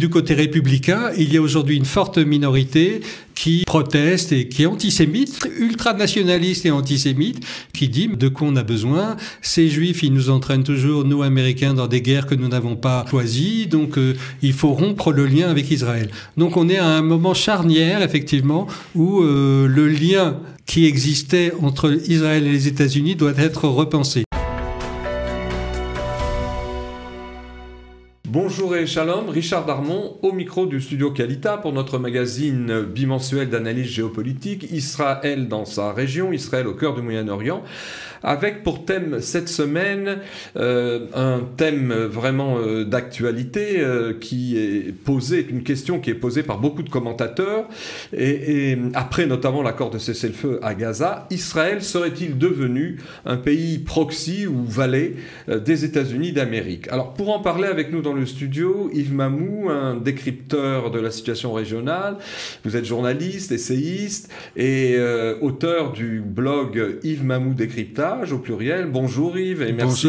Du côté républicain, il y a aujourd'hui une forte minorité qui proteste et qui est antisémite, ultranationaliste et antisémite, qui dit de quoi on a besoin. Ces juifs, ils nous entraînent toujours, nous Américains, dans des guerres que nous n'avons pas choisies, donc il faut rompre le lien avec Israël. Donc on est à un moment charnière, effectivement, où le lien qui existait entre Israël et les États-Unis doit être repensé. Bonjour et shalom, Richard Darmon au micro du studio Kalita pour notre magazine bimensuel d'analyse géopolitique Israël dans sa région, Israël au cœur du Moyen-Orient, avec pour thème cette semaine un thème vraiment d'actualité qui est posé, une question qui est posée par beaucoup de commentateurs et après notamment l'accord de cessez-le-feu à Gaza, Israël serait-il devenu un pays proxy ou valet des États-Unis d'Amérique? Alors pour en parler avec nous dans le studio, Yves Mamou, un décrypteur de la situation régionale. Vous êtes journaliste, essayiste et auteur du blog Yves Mamou Décryptage au pluriel. Bonjour Yves et merci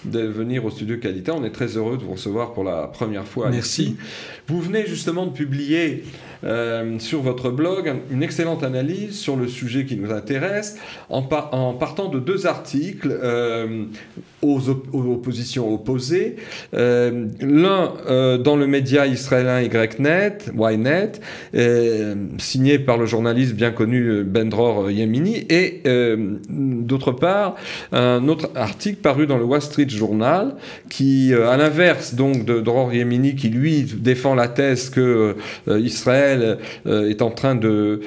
de venir au studio Kalita. On est très heureux de vous recevoir pour la première fois. Merci. Ici. Vous venez justement de publier sur votre blog une excellente analyse sur le sujet qui nous intéresse en partant de deux articles aux positions opposées. L'un dans le média israélien Ynet, signé par le journaliste bien connu Ben Dror Yemini, et d'autre part un autre article paru dans le Wall Street Journal qui, à l'inverse donc de Dror Yemini, qui lui défend la thèse que Israël est en train de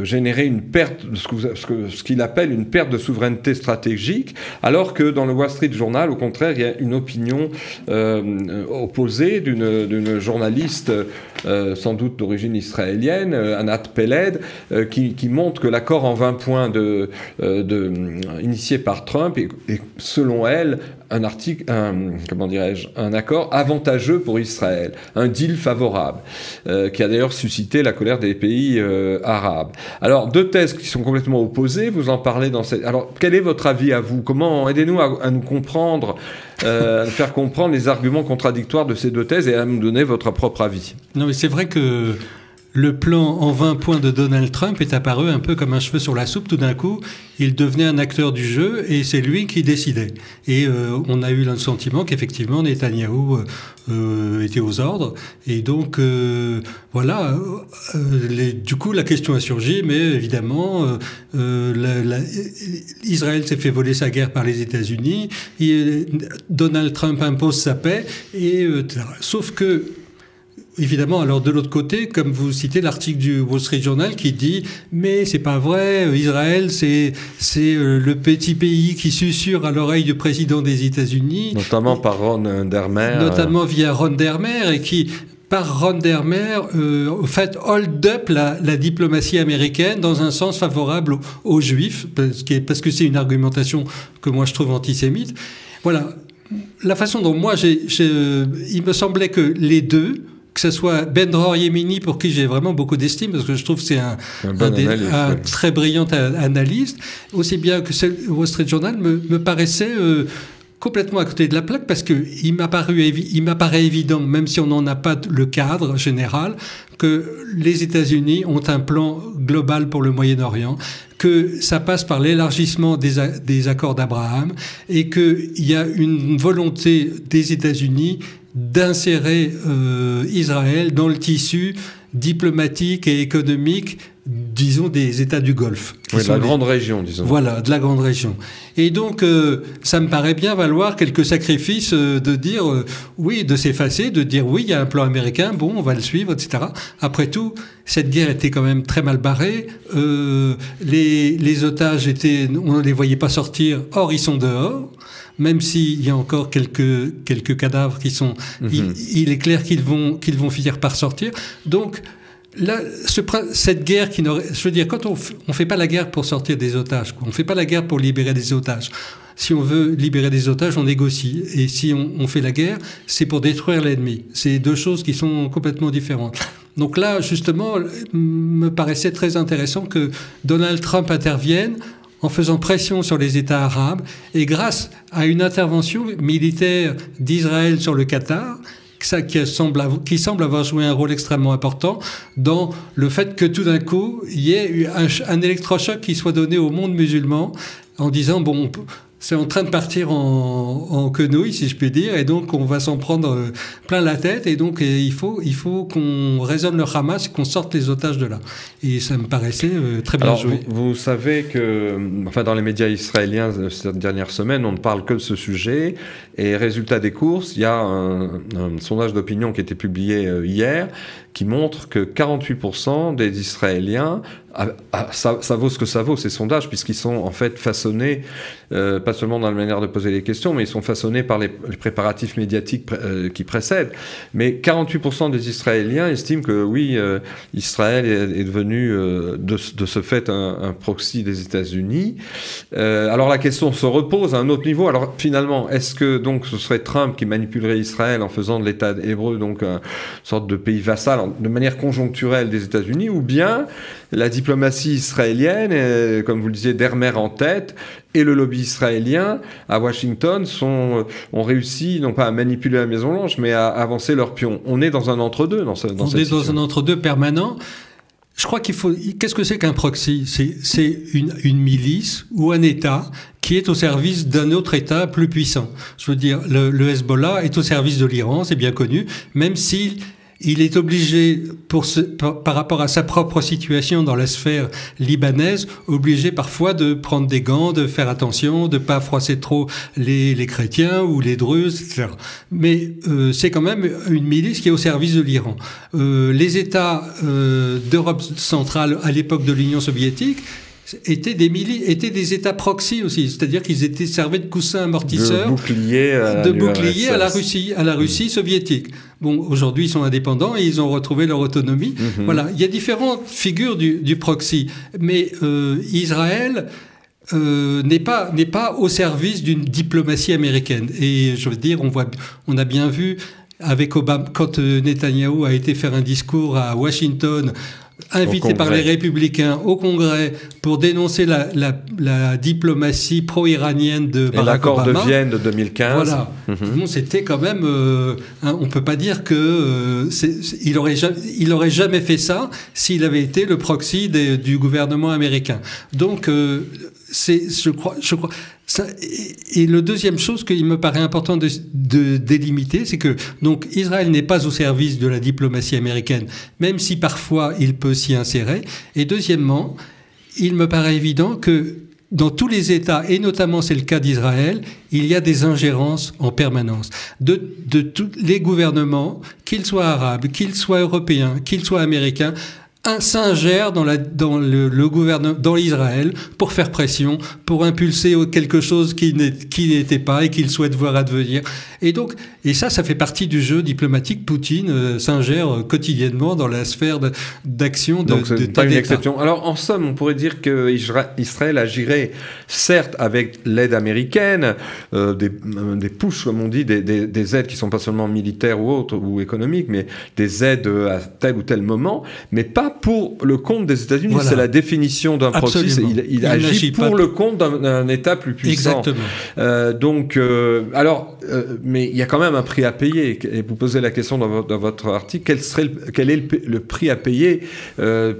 générer une perte, ce qu'il appelle une perte de souveraineté stratégique, alors que dans le Wall Street Journal, au contraire, il y a une opinion opposée d'une journaliste sans doute d'origine israélienne, Anat Peled, qui montre que l'accord en 20 points initié par Trump est selon elle un accord avantageux pour Israël, un deal favorable, qui a d'ailleurs suscité la colère des pays arabes. Alors, deux thèses qui sont complètement opposées, vous en parlez dans cette... Alors, quel est votre avis à vous? Comment aidez-nous à nous comprendre, à nous faire comprendre les arguments contradictoires de ces deux thèses et à nous donner votre propre avis? Non, mais c'est vrai que le plan en 20 points de Donald Trump est apparu un peu comme un cheveu sur la soupe. Tout d'un coup, il devenait un acteur du jeu et c'est lui qui décidait. Et on a eu le sentiment qu'effectivement, Netanyahou était aux ordres. Et donc, voilà, du coup, la question a surgi, mais évidemment, Israël s'est fait voler sa guerre par les États-Unis, Donald Trump impose sa paix, sauf que évidemment, alors de l'autre côté, comme vous citez l'article du Wall Street Journal qui dit « Mais c'est pas vrai, Israël, c'est le petit pays qui susurre à l'oreille du président des États-Unis. » Notamment par Ron Dermer. Notamment via Ron Dermer, et qui, par Ron Dermer, au fait, hold up la diplomatie américaine dans un sens favorable aux Juifs, parce que c'est une argumentation que moi je trouve antisémite. Voilà. La façon dont moi, il me semblait que les deux, que ce soit Ben Dror Yemini, pour qui j'ai vraiment beaucoup d'estime, parce que je trouve que c'est un très brillant analyste, aussi bien que le Wall Street Journal me paraissait complètement à côté de la plaque, parce qu'il m'apparaît évident, même si on n'en a pas le cadre général, que les États-Unis ont un plan global pour le Moyen-Orient, que ça passe par l'élargissement des accords d'Abraham, et qu'il y a une volonté des États-Unis d'insérer Israël dans le tissu diplomatique et économique, disons, des États du Golfe. Oui, de la grande région, disons. Voilà, de la grande région. Et donc, ça me paraît bien valoir quelques sacrifices de dire, oui, de s'effacer, de dire, oui, il y a un plan américain, bon, on va le suivre, etc. Après tout, cette guerre était quand même très mal barrée. Les otages on ne les voyait pas sortir, or ils sont dehors. Même s'il y a encore quelques cadavres qui sont... Il est clair qu'ils vont finir par sortir. Donc, là, cette guerre qui n'aurait... Je veux dire, quand on fait pas la guerre pour sortir des otages, on fait pas la guerre pour libérer des otages. Si on veut libérer des otages, on négocie. Et si on fait la guerre, c'est pour détruire l'ennemi. C'est deux choses qui sont complètement différentes. Donc là, justement, me paraissait très intéressant que Donald Trump intervienne en faisant pression sur les États arabes, et grâce à une intervention militaire d'Israël sur le Qatar, qui semble avoir joué un rôle extrêmement important dans le fait que tout d'un coup, il y ait eu un électrochoc qui soit donné au monde musulman en disant, bon, c'est en train de partir en quenouille, si je puis dire, et donc on va s'en prendre plein la tête, et donc il faut qu'on raisonne le Hamas, qu'on sorte les otages de là. Et ça me paraissait très bien joué. Vous savez que, enfin, dans les médias israéliens cette dernière semaine, on ne parle que de ce sujet, et résultat des courses, il y a un sondage d'opinion qui a été publié hier, qui montre que 48% des Israéliens, ça vaut ce que ça vaut, ces sondages, puisqu'ils sont en fait façonnés, pas seulement dans la manière de poser les questions, mais ils sont façonnés par les préparatifs médiatiques qui précèdent. Mais 48% des Israéliens estiment que oui, Israël est devenu de ce fait un proxy des États-Unis. Alors la question se repose à un autre niveau. Alors finalement, est-ce que donc ce serait Trump qui manipulerait Israël en faisant de l'État hébreu donc une sorte de pays vassal de manière conjoncturelle des États-Unis, ou bien la diplomatie israélienne, comme vous le disiez, Dermer en tête, et le lobby israélien à Washington ont réussi, non pas à manipuler la Maison-Blanche, mais à avancer leur pion. On est dans un entre-deux dans cette situation. On est dans un entre-deux permanent. Je crois qu'il faut... Qu'est-ce que c'est qu'un proxy ? C'est une milice ou un État qui est au service d'un autre État plus puissant. Je veux dire, le Hezbollah est au service de l'Iran, c'est bien connu, même si... Il est obligé, par rapport à sa propre situation dans la sphère libanaise, obligé parfois de prendre des gants, de faire attention, de pas froisser trop les chrétiens ou les druzes, etc. Mais c'est quand même une milice qui est au service de l'Iran. Les États d'Europe centrale à l'époque de l'Union soviétique étaient des États proxy aussi, c'est-à-dire qu'ils servaient de coussin amortisseur, de bouclier à la Russie soviétique. Bon, aujourd'hui ils sont indépendants et ils ont retrouvé leur autonomie. Voilà, il y a différentes figures du proxy, mais Israël n'est pas au service d'une diplomatie américaine. Et je veux dire, on a bien vu avec Obama quand Netanyahou a été faire un discours à Washington, invité par les républicains au Congrès pour dénoncer la diplomatie pro-iranienne de Barack Obama. L'accord de Vienne de 2015. Voilà. Bon, c'était quand même... on ne peut pas dire que il aurait jamais fait ça s'il avait été le proxy du gouvernement américain. Donc, je crois ça, et le deuxième chose qu'il me paraît important de délimiter, c'est que donc Israël n'est pas au service de la diplomatie américaine, même si parfois il peut s'y insérer. Et deuxièmement, il me paraît évident que dans tous les États, et notamment c'est le cas d'Israël, il y a des ingérences en permanence de tous les gouvernements, qu'ils soient arabes, qu'ils soient européens, qu'ils soient américains, s'ingère dans le gouvernement, dans l'Israël, pour faire pression, pour impulser quelque chose qui n'était pas et qu'il souhaite voir advenir. Et ça fait partie du jeu diplomatique. Poutine s'ingère quotidiennement dans la sphère d'action de Donc c'est pas une exception. Alors en somme, on pourrait dire que Israël agirait certes avec l'aide américaine, des pushs comme on dit, des aides qui sont pas seulement militaires ou autres ou économiques, mais des aides à tel ou tel moment, mais pas pour le compte des États-Unis. Voilà. C'est la définition d'un proxy. Il agit pour le compte d'un État plus puissant. Exactement. Mais il y a quand même un prix à payer. Et vous posez la question dans votre article, quel est le prix à payer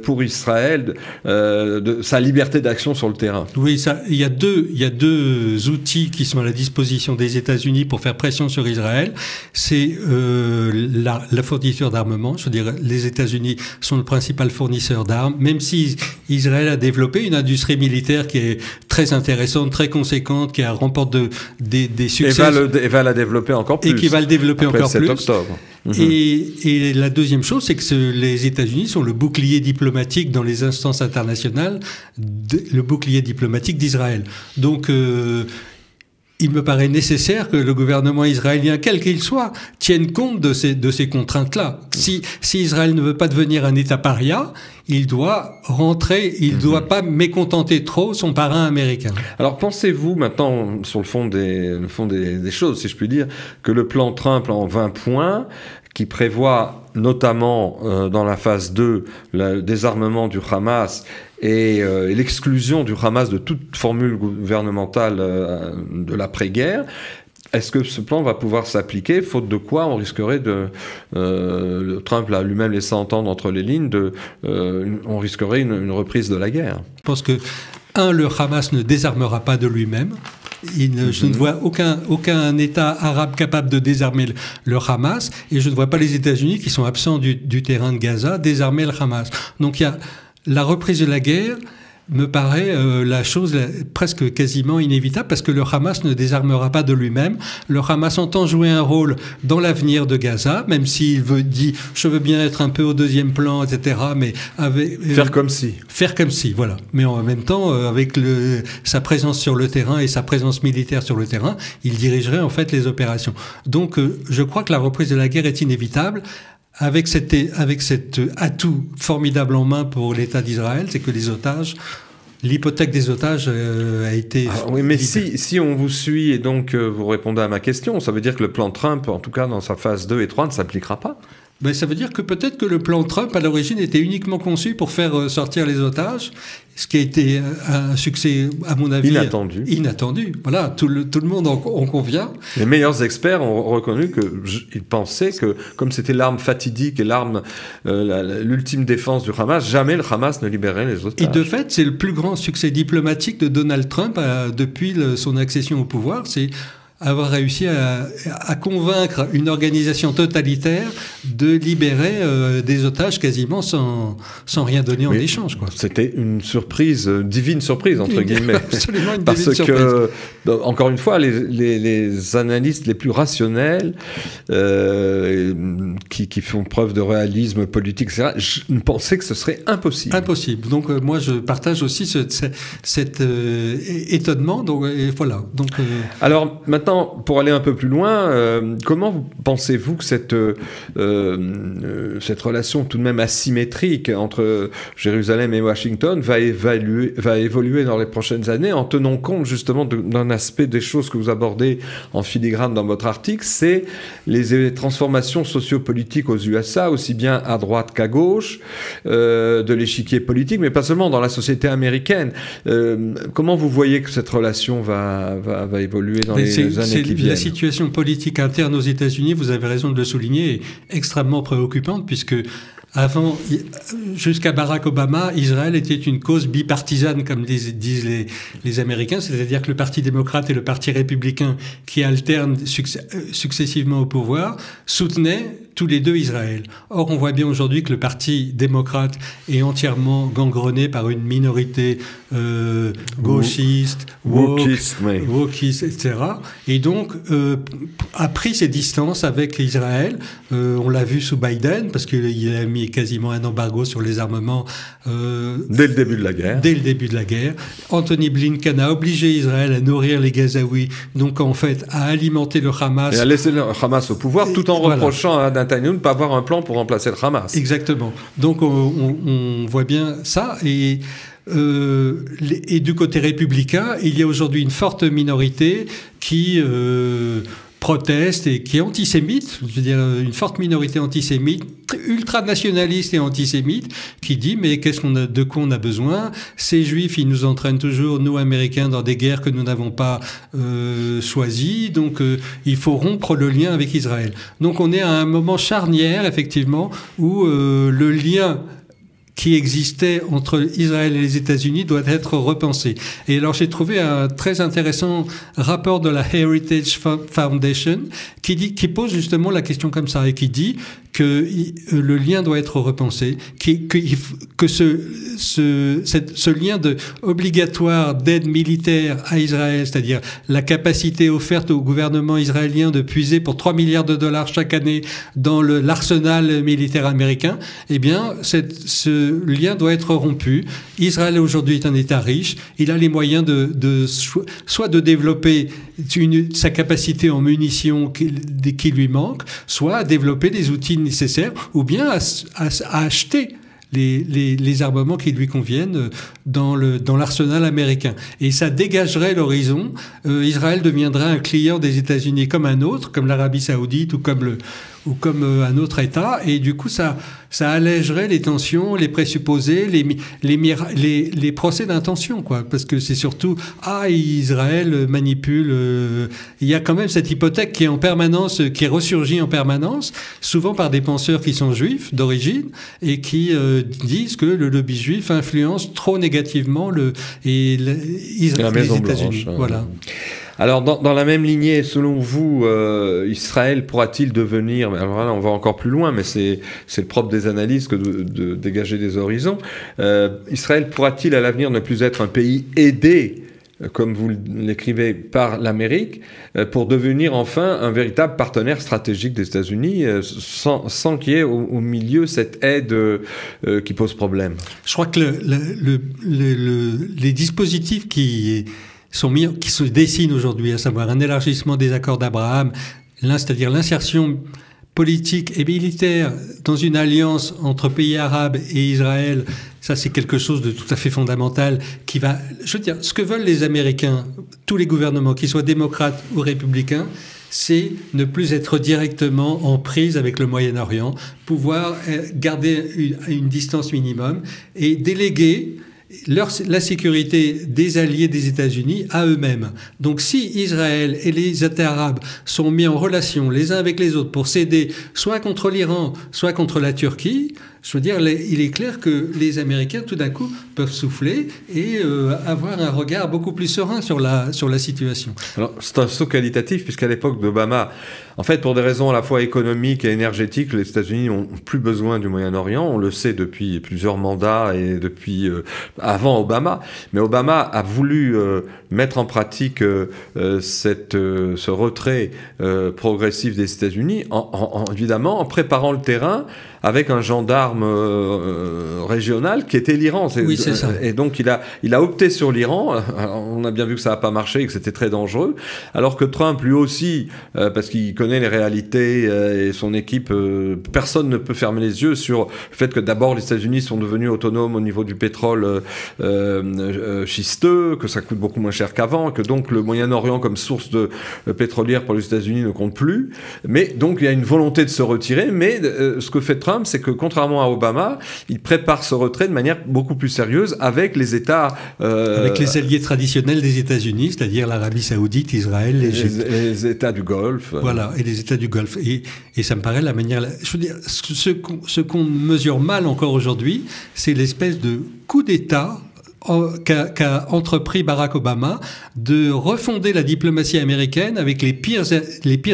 pour Israël de sa liberté d'action sur le terrain? Oui, il y a deux outils qui sont à la disposition des États-Unis pour faire pression sur Israël. C'est la fourniture d'armement. Je veux dire, les États-Unis sont le principal fournisseur d'armes, même si Israël a développé une industrie militaire qui est très intéressante, très conséquente, qui remporte des succès. Et va la développer encore plus. Et qui va le développer après encore 7 plus. octobre. Et la deuxième chose, c'est que les États-Unis sont le bouclier diplomatique dans les instances internationales, le bouclier diplomatique d'Israël. Donc, il me paraît nécessaire que le gouvernement israélien, quel qu'il soit, tienne compte de ces contraintes-là. Si Israël ne veut pas devenir un État paria, il doit rentrer, il ne doit pas mécontenter trop son parrain américain. Alors pensez-vous maintenant, sur le fond des choses, si je puis dire, que le plan Trump en 20 points, qui prévoit notamment dans la phase 2 le désarmement du Hamas et l'exclusion du Hamas de toute formule gouvernementale de l'après-guerre, est-ce que ce plan va pouvoir s'appliquer, faute de quoi on risquerait Trump l'a lui-même laissé entendre entre les lignes, on risquerait une reprise de la guerre. Je pense que, le Hamas ne désarmera pas de lui-même. Je ne vois aucun État arabe capable de désarmer le Hamas, et je ne vois pas les États-Unis, qui sont absents du terrain de Gaza, désarmer le Hamas. Donc il y a la reprise de la guerre, me paraît la chose presque quasiment inévitable, parce que le Hamas ne désarmera pas de lui-même. Le Hamas entend jouer un rôle dans l'avenir de Gaza, même s'il dit « je veux bien être un peu au deuxième plan, etc. » mais faire comme si. Faire comme si, voilà. Mais en même temps, avec sa présence sur le terrain et sa présence militaire sur le terrain, il dirigerait en fait les opérations. Donc je crois que la reprise de la guerre est inévitable, avec cet atout formidable en main pour l'État d'Israël, c'est que l'hypothèque des otages a été... oui, mais si on vous suit et donc vous répondez à ma question, ça veut dire que le plan Trump, en tout cas dans sa phase 2 et 3, ne s'appliquera pas? Ben, ça veut dire que peut-être que le plan Trump, à l'origine, était uniquement conçu pour faire sortir les otages, ce qui a été un succès, à mon avis... Inattendu. Voilà, tout le monde en convient. Les meilleurs experts ont reconnu qu'ils pensaient que, comme c'était l'arme fatidique et l'ultime défense du Hamas, jamais le Hamas ne libérait les otages. Et de fait, c'est le plus grand succès diplomatique de Donald Trump depuis son accession au pouvoir, c'est avoir réussi à convaincre une organisation totalitaire de libérer des otages quasiment sans rien donner en échange, quoi. C'était une surprise, divine surprise, entre guillemets. Absolument une divine surprise. Parce que, encore une fois, les analystes les plus rationnels, qui font preuve de réalisme politique, etc., pensaient que ce serait impossible. Impossible. Donc, moi, je partage aussi cet étonnement. Donc, et voilà. Donc, alors, maintenant, pour aller un peu plus loin, comment pensez-vous que cette relation tout de même asymétrique entre Jérusalem et Washington va évoluer dans les prochaines années, en tenant compte justement d'un aspect des choses que vous abordez en filigrane dans votre article, c'est les transformations sociopolitiques aux USA, aussi bien à droite qu'à gauche, de l'échiquier politique, mais pas seulement dans la société américaine. Comment vous voyez que cette relation va évoluer dans les années qui viennent? La situation politique interne aux États-Unis, vous avez raison de le souligner, est extrêmement préoccupante, puisque jusqu'à Barack Obama, Israël était une cause bipartisane, comme disent les Américains, c'est-à-dire que le Parti démocrate et le Parti républicain, qui alternent successivement au pouvoir, soutenaient tous les deux Israël. Or, on voit bien aujourd'hui que le Parti démocrate est entièrement gangrené par une minorité gauchiste, wokiste, etc. Et donc, a pris ses distances avec Israël. On l'a vu sous Biden, parce qu'il a mis quasiment un embargo sur les armements. Dès le début de la guerre. Dès le début de la guerre. Anthony Blinken a obligé Israël à nourrir les Gazaouis, donc en fait à alimenter le Hamas. Et à laisser le Hamas au pouvoir, tout en reprochant à Netanyahu de ne pas avoir un plan pour remplacer le Hamas. Exactement. Donc on voit bien ça. Et du côté républicain, il y a aujourd'hui une forte minorité qui proteste et qui est antisémite, je veux dire une forte minorité antisémite, ultranationaliste et antisémite, qui dit mais de quoi on a besoin? Ces Juifs, ils nous entraînent toujours, nous Américains, dans des guerres que nous n'avons pas choisies, donc il faut rompre le lien avec Israël. Donc on est à un moment charnière, effectivement, où le lien qui existait entre Israël et les États-Unis doit être repensé. Et alors j'ai trouvé un très intéressant rapport de la Heritage Foundation qui pose justement la question comme ça et qui dit que le lien doit être repensé, que ce lien obligatoire d'aide militaire à Israël, c'est-à-dire la capacité offerte au gouvernement israélien de puiser pour 3 milliards de dollars chaque année dans l'arsenal militaire américain, eh bien, ce lien doit être rompu. Israël aujourd'hui est un État riche, il a les moyens soit de développer sa capacité en munitions qui lui manque, soit à développer des outils nécessaires, ou bien à acheter les armements qui lui conviennent dans l'arsenal américain. Et ça dégagerait l'horizon. Israël deviendrait un client des États-Unis comme un autre, comme l'Arabie Saoudite ou comme un autre État, et du coup ça allégerait les tensions, les présupposés, les procès d'intention, quoi, parce que c'est surtout Israël manipule. Il y a quand même cette hypothèque qui est en permanence, qui ressurgit en permanence, souvent par des penseurs qui sont juifs d'origine et qui disent que le lobby juif influence trop négativement les États-Unis. Voilà. Alors, dans la même lignée, selon vous, Israël pourra-t-il devenir... Alors là, on va encore plus loin, mais c'est le propre des analyses que de dégager des horizons. Israël pourra-t-il à l'avenir ne plus être un pays aidé, comme vous l'écrivez, par l'Amérique, pour devenir enfin un véritable partenaire stratégique des États-Unis, sans qu'il y ait au milieu cette aide qui pose problème? Je crois que les dispositifs qui se dessinent aujourd'hui, à savoir un élargissement des accords d'Abraham, c'est-à-dire l'insertion politique et militaire dans une alliance entre pays arabes et Israël, ça c'est quelque chose de tout à fait fondamental qui va, je veux dire, ce que veulent les Américains, tous les gouvernements, qu'ils soient démocrates ou républicains, c'est ne plus être directement en prise avec le Moyen-Orient, pouvoir garder une distance minimum et déléguer la sécurité des alliés des États-Unis à eux-mêmes. Donc si Israël et les États arabes sont mis en relation les uns avec les autres pour s'aider soit contre l'Iran, soit contre la Turquie, je veux dire, il est clair que les Américains, tout d'un coup, peuvent souffler et avoir un regard beaucoup plus serein sur la situation. Alors, c'est un saut qualitatif, puisqu'à l'époque d'Obama, en fait, pour des raisons à la fois économiques et énergétiques, les États-Unis n'ont plus besoin du Moyen-Orient. On le sait depuis plusieurs mandats et depuis avant Obama. Mais Obama a voulu mettre en pratique ce retrait progressif des États-Unis, évidemment, en préparant le terrain avec un gendarme régional qui était l'Iran. Oui, c'est ça. Et donc, il a opté sur l'Iran. On a bien vu que ça n'a pas marché et que c'était très dangereux. Alors que Trump, lui aussi, parce qu'il connaît les réalités et son équipe, personne ne peut fermer les yeux sur le fait que d'abord, les États-Unis sont devenus autonomes au niveau du pétrole schisteux, que ça coûte beaucoup moins cher qu'avant, que donc le Moyen-Orient comme source de pétrolière pour les États-Unis ne compte plus. Mais donc, il y a une volonté de se retirer. Mais ce que fait Trump, c'est que contrairement à Obama, il prépare ce retrait de manière beaucoup plus sérieuse avec les États... avec les alliés traditionnels des États-Unis, c'est-à-dire l'Arabie Saoudite, Israël, l'Égypte. Les États du Golfe. Voilà, et les États du Golfe. Et ça me paraît la manière... Je veux dire, ce qu'on mesure mal encore aujourd'hui, c'est l'espèce de coup d'État qu'a entrepris Barack Obama de refonder la diplomatie américaine avec les pires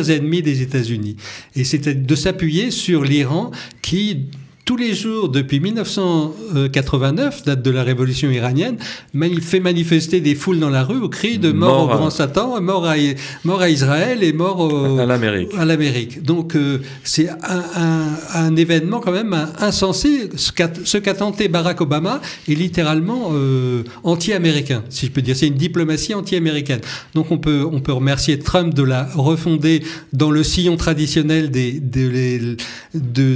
ennemis des États-Unis. Et c'était de s'appuyer sur l'Iran qui, tous les jours, depuis 1989, date de la révolution iranienne, fait manifester des foules dans la rue au cri de mort au grand Satan, mort à Israël et mort à l'Amérique. Donc c'est un événement quand même insensé. Ce qu'a tenté Barack Obama est littéralement anti-américain, si je peux dire. C'est une diplomatie anti-américaine. Donc on peut remercier Trump de la refonder dans le sillon traditionnel de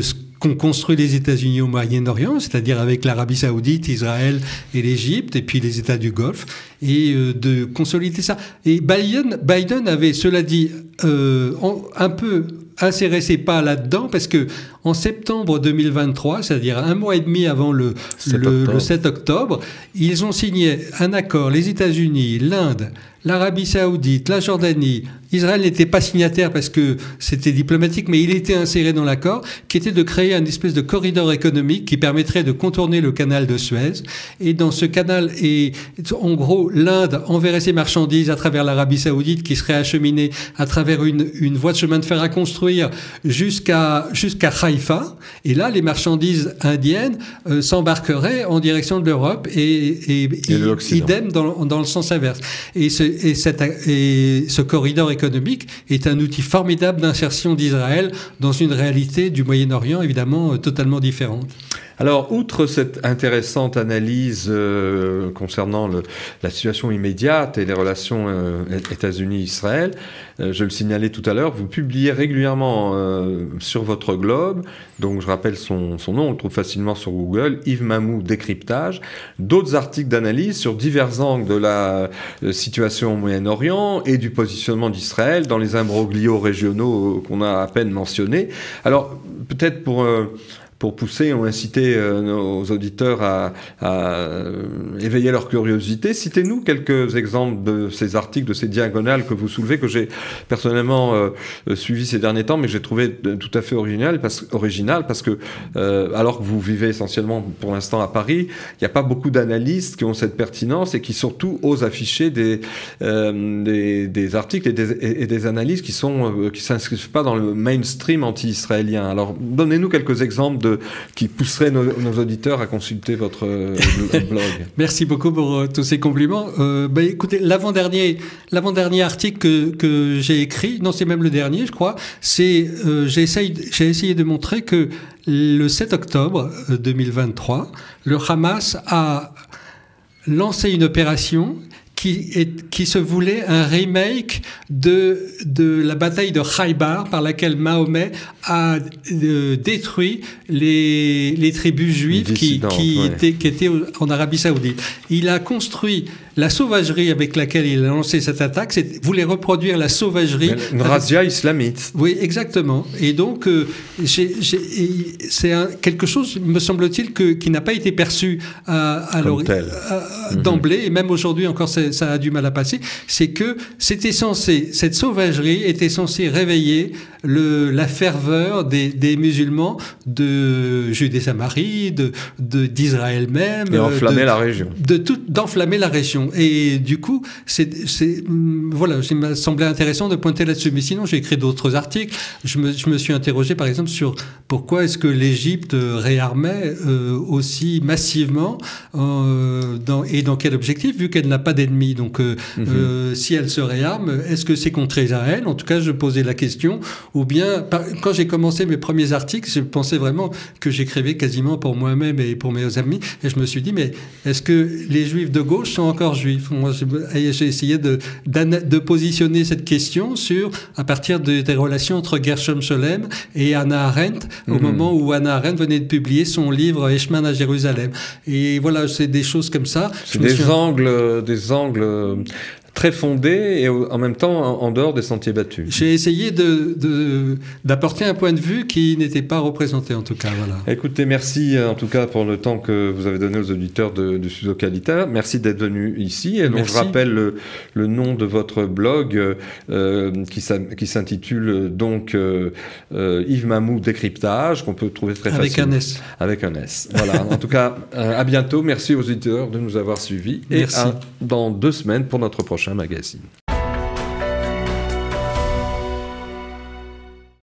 ce qu'ont construit les États-Unis au Moyen-Orient, c'est-à-dire avec l'Arabie Saoudite, Israël et l'Égypte, et puis les États du Golfe, et de consolider ça. Et Biden avait, cela dit, un peu inséré ses pas là-dedans, parce que en septembre 2023, c'est-à-dire un mois et demi avant le 7 octobre, ils ont signé un accord, les États-Unis, l'Inde, l'Arabie Saoudite, la Jordanie. Israël n'était pas signataire parce que c'était diplomatique, mais il était inséré dans l'accord, qui était de créer une espèce de corridor économique qui permettrait de contourner le canal de Suez. Et dans ce canal, en gros, l'Inde enverrait ses marchandises à travers l'Arabie Saoudite, qui serait acheminée à travers une voie de chemin de fer à construire jusqu'à Haïfa. Et là, les marchandises indiennes s'embarqueraient en direction de l'Europe et idem dans le sens inverse. Et ce corridor économique est un outil formidable d'insertion d'Israël dans une réalité du Moyen-Orient évidemment totalement différente. Alors, outre cette intéressante analyse concernant la situation immédiate et les relations États-Unis-Israël, je le signalais tout à l'heure, vous publiez régulièrement sur votre blog, donc je rappelle son nom, on le trouve facilement sur Google, Yves Mamou Décryptage, d'autres articles d'analyse sur divers angles de la situation au Moyen-Orient et du positionnement d'Israël dans les imbroglios régionaux qu'on a à peine mentionnés. Alors, peut-être pour pousser ou inciter nos auditeurs à éveiller leur curiosité, citez-nous quelques exemples de ces articles, de ces diagonales que vous soulevez, que j'ai personnellement suivi ces derniers temps, mais que j'ai trouvé tout à fait original parce que, alors que vous vivez essentiellement pour l'instant à Paris, il n'y a pas beaucoup d'analystes qui ont cette pertinence et qui surtout osent afficher des articles et des analyses qui s'inscrivent pas dans le mainstream anti-israélien. Alors, donnez-nous quelques exemples qui pousserait nos auditeurs à consulter votre blog. Merci beaucoup pour tous ces compliments. Écoutez, l'avant-dernier article que j'ai écrit, non, c'est même le dernier, je crois, c'est j'ai essayé de montrer que le 7 octobre 2023, le Hamas a lancé une opération qui se voulait un remake de la bataille de Khaybar par laquelle Mahomet a détruit les tribus juives qui étaient en Arabie Saoudite. Il a construit la sauvagerie avec laquelle il a lancé cette attaque, voulait reproduire la sauvagerie. Une razzia islamite. Oui, exactement. Et donc, c'est quelque chose, me semble-t-il, qui n'a pas été perçu d'emblée, et même aujourd'hui encore, ça a du mal à passer. C'est que cette sauvagerie était censée réveiller la ferveur des musulmans de Judée-Samarie, d'Israël même. Et enflammer la région. D'enflammer la région. Et du coup, voilà, il m'a semblé intéressant de pointer là-dessus. Mais sinon, j'ai écrit d'autres articles. Je me suis interrogé, par exemple, sur pourquoi est-ce que l'Égypte réarmait aussi massivement et dans quel objectif, vu qu'elle n'a pas d'ennemis. Donc, si elle se réarme, est-ce que c'est contre Israël? En tout cas, je posais la question. Ou bien, quand j'ai commencé mes premiers articles, je pensais vraiment que j'écrivais quasiment pour moi-même et pour mes amis. Et je me suis dit, mais est-ce que les Juifs de gauche sont encore Juifs? Moi, j'ai essayé de positionner cette question à partir des relations entre Gershom Scholem et Hannah Arendt, au moment où Hannah Arendt venait de publier son livre Eichmann à Jérusalem. Et voilà, c'est des choses comme ça. Des angles très fondé et en même temps en dehors des sentiers battus. J'ai essayé d'apporter un point de vue qui n'était pas représenté en tout cas. Voilà. Écoutez, merci en tout cas pour le temps que vous avez donné aux auditeurs de Studio Qualita. Merci d'être venu ici. Et donc je rappelle le nom de votre blog qui s'intitule donc Yves Mamou Décryptage, qu'on peut trouver très facilement. Avec un S. Avec un S. Voilà. En tout cas, à bientôt. Merci aux auditeurs de nous avoir suivis. Merci. Et dans 2 semaines pour notre prochain magazine.